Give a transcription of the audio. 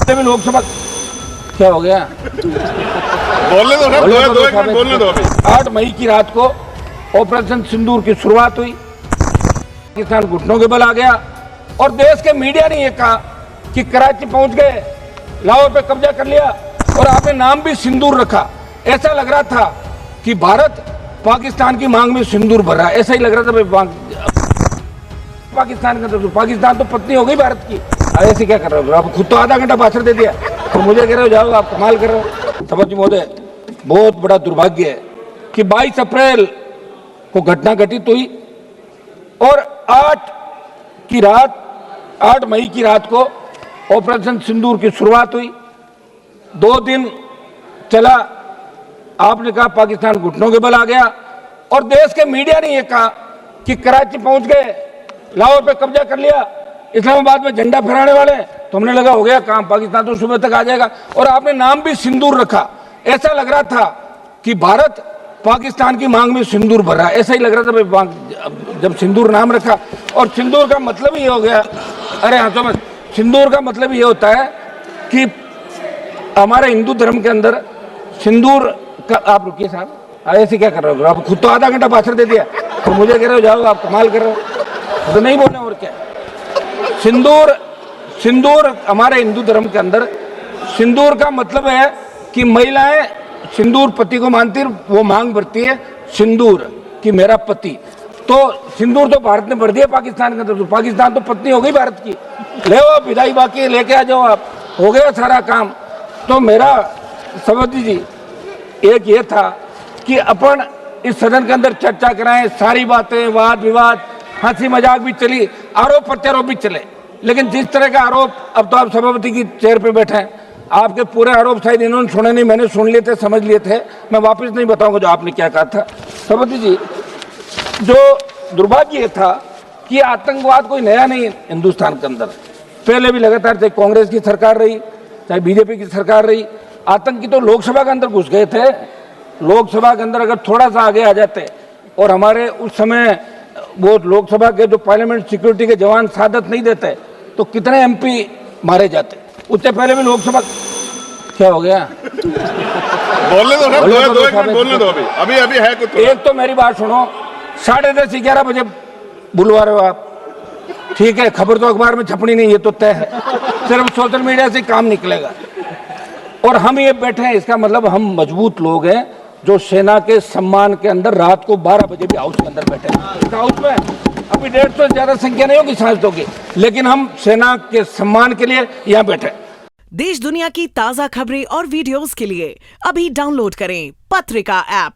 में लोकसभा क्या हो गया? बोलने दो ना, दो एक मिनट बोलने दो अभी। 8 मई की रात को ऑपरेशन सिंदूर की शुरुआत हुई। पाकिस्तान घुटनों के बल आ गया और देश के मीडिया ने यह कहा कि कराची पहुंच गए, लाहौर पे कब्जा कर लिया और आपने नाम भी सिंदूर रखा। ऐसा लग रहा था कि भारत पाकिस्तान की मांग में सिंदूर भर रहा है, ऐसा ही लग रहा था। पाकिस्तान का तो पाकिस्तान तो पत्नी हो गई भारत की, ऐसे क्या कर रहे हो आप? खुद तो आधा घंटा भाषण दे दिया तो मुझे कह रहे हो जाओ, आप कमाल कर रहे हो। सभापति महोदय, बहुत बड़ा दुर्भाग्य है कि 22 अप्रैल को घटना घटित हुई और 8 मई की रात को ऑपरेशन सिंदूर की शुरुआत हुई। 2 दिन चला, आपने कहा पाकिस्तान घुटनों के बल आ गया और देश के मीडिया ने यह कहा कि कराची पहुंच गए, लाहौर पे कब्जा कर लिया, इस्लामाबाद में झंडा फहराने वाले। तो हमने लगा हो गया काम, पाकिस्तान तो सुबह तक आ जाएगा और आपने नाम भी सिंदूर रखा। ऐसा लग रहा था कि भारत पाकिस्तान की मांग में सिंदूर भर रहा है, ऐसा ही लग रहा था जब सिंदूर नाम रखा। और सिंदूर का मतलब ही हो गया, अरे हाँ समझ, सिंदूर का मतलब ये होता है कि हमारे हिंदू धर्म के अंदर सिंदूर का, आप रुकिए साहब, ऐसे क्या कर रहे हो आप? खुद तो आधा घंटा भाषण दे दिया तो मुझे कह रहे हो जाओ, आप कमाल कर रहे हो। तो नहीं बोलने और क्या। सिंदूर हमारे हिंदू धर्म के अंदर सिंदूर का मतलब है कि महिलाएं सिंदूर पति को मानती, वो मांग भरती है सिंदूर कि मेरा पति। तो सिंदूर तो भारत ने भर दिया पाकिस्तान के अंदर, तो पाकिस्तान तो पत्नी हो गई भारत की। ले आओ विदाई, बाकी लेके आ जाओ, आप हो गया सारा काम। तो मेरा सभापति जी एक ये था कि अपन इस सदन के अंदर चर्चा कराएं, सारी बातें, वाद विवाद, हंसी मजाक भी चली, आरोप प्रत्यारोप भी चले। लेकिन जिस तरह का आरोप, अब तो आप सभापति की चेयर पे बैठे हैं, आपके पूरे आरोप शायद इन्होंने सुने नहीं, मैंने सुन लिए थे, समझ लिए थे, मैं वापस नहीं बताऊंगा जो आपने क्या कहा था। सभापति जी, जो दुर्भाग्य था कि आतंकवाद कोई नया नहीं हिंदुस्तान के अंदर, पहले भी लगातार, चाहे कांग्रेस की सरकार रही चाहे बीजेपी की सरकार रही, आतंकी तो लोकसभा के अंदर घुस गए थे। लोकसभा के अंदर अगर थोड़ा सा आगे आ जाते और हमारे उस समय वो लोकसभा के जो पार्लियामेंट सिक्योरिटी के जवान सादत नहीं देते तो कितने एमपी मारे जाते। उससे पहले भी लोकसभा क्या हो गया? बोलने दो ना, दो एक मिनट बोलने दो अभी अभी है कुछ। एक तो मेरी बात सुनो, 10:30 11 बजे बुलवा रहे हो आप, ठीक है, खबर तो अखबार में छपनी नहीं, ये तो तय है, सिर्फ सोशल मीडिया से काम निकलेगा। और हम ये बैठे हैं, इसका मतलब हम मजबूत लोग हैं जो सेना के सम्मान के अंदर रात को 12 बजे भी हाउस के अंदर बैठे हैं। इस हाउस में अभी 150 से ज्यादा संख्या नहीं होगी सांसदों की, लेकिन हम सेना के सम्मान के लिए यहाँ बैठे। देश दुनिया की ताजा खबरें और वीडियोस के लिए अभी डाउनलोड करें पत्रिका ऐप।